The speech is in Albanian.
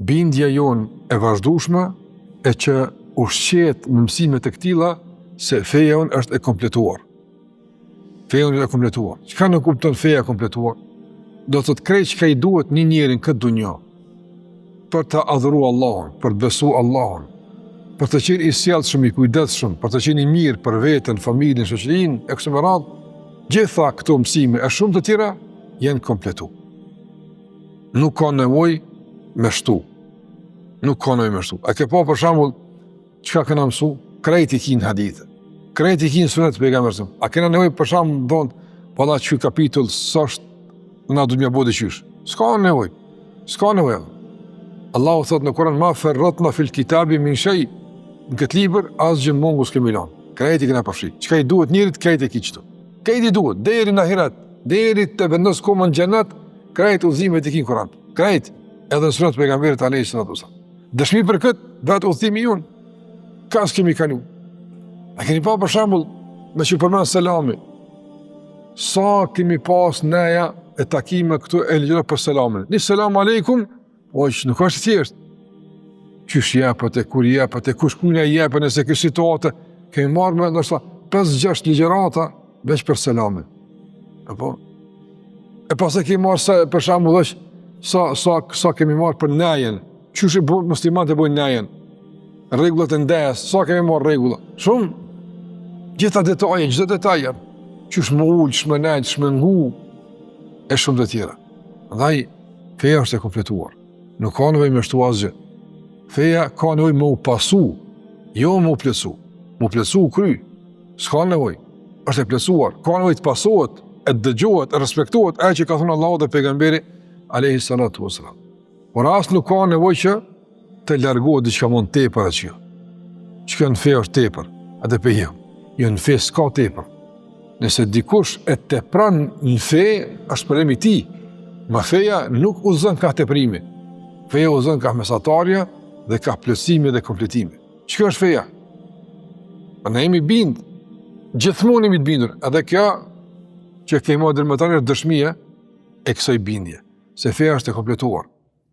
bindja jonë e vazhdueshme e që ushqet në mësimet e këtilla se feja jonë është e kompletuar. Feja jonë është e kompletuar. Çka nuk kupton feja e kompletuar? Do të thotë krejt çka i duhet një njeri në këtë dunjë për të adhuruar Allahun, për të besuar Allahun, për të qenë i sjellshëm, i kujdesshëm, për të qenë i mirë për veten, familjen, shoqërinë e kështu me radhë, gjitha këto mësime e shumë të tjera janë kompletu. Nuk ka nevojë me shtu. Nuk ka nevojë me shtu. A ke pa për shembull çka kena mësu? Krejt i kin hadithe. Krejt i kin sunet të pejgamberit. A kena nevojë për shembull don palla ky kapitull s'është na duhet më bëu dëqysh. S'ka nevojë. S'ka nevojë. Allahu thot në Kur'an ma ferratna fil kitabi min shay. Në këtë libër asgjë mungu s'kemi lënë. Krejt i kena përfshi. Çka i duhet njerit krejt e kiçtu. Krejt i duhet deri në ahiret, deri të vendos komën xhenat, krejt udhëzimet i kin Kur'an. Krejt edhe në sunet pejgamberit alayhis salatu wasallam. Dëshmi për këtë vetë udhëzimi jon. Ka s'kemi kalu. A keni pa për shembull me që përmend selami. Sa kemi pas neja e takime këtu e ligjëra për selamin. Ni selam aleikum, oj, nuk është thjesht. Qysh jepët e kur jepët e kush kuna jepën nëse kjo situatë, kemi marrë me ndoshta 5-6 ligjërata veç për selamin. Apo? E pas e kemi marrë për shembull sa kemi marrë për nejen. Qysh e muslimanët e bojnë nejen? Rregullat e ndejes, sa kemi marrë rregulla? Shumë. Gjitha detaje, çdo detaj. Qysh më ul, ç'më nejt, ç'më ngu e shumë të tjera. Andaj feja është e kompletuar. Nuk ka nevojë me shtu asgjë. Feja ka nevojë me u pasu, jo me u plotsu. Me u plotsu kry. S'ka nevojë. Është e plotsuar. Ka nevojë të pasohet, e dëgjohet, e respektohet ajo që ka thënë Allahu dhe pejgamberi alayhi salatu wasalam. Por as nuk ka nevojë që të largohet diçka më tepër asgjë. Çka në fe është tepër, atë pe jo. Jo në fe s'ka tepër. Nëse dikush e tepron në fe, është problemi i tij. Ma feja nuk uzon ka teprimi. Feja uzon ka mesatarja dhe ka plotësimi dhe kompletimi. Çka është feja? Ne jemi bind. Gjithmonë jemi të bindur. Edhe kjo që kemi marrë dërmëtarë është dëshmia e kësaj bindje. Se feja është e kompletuar.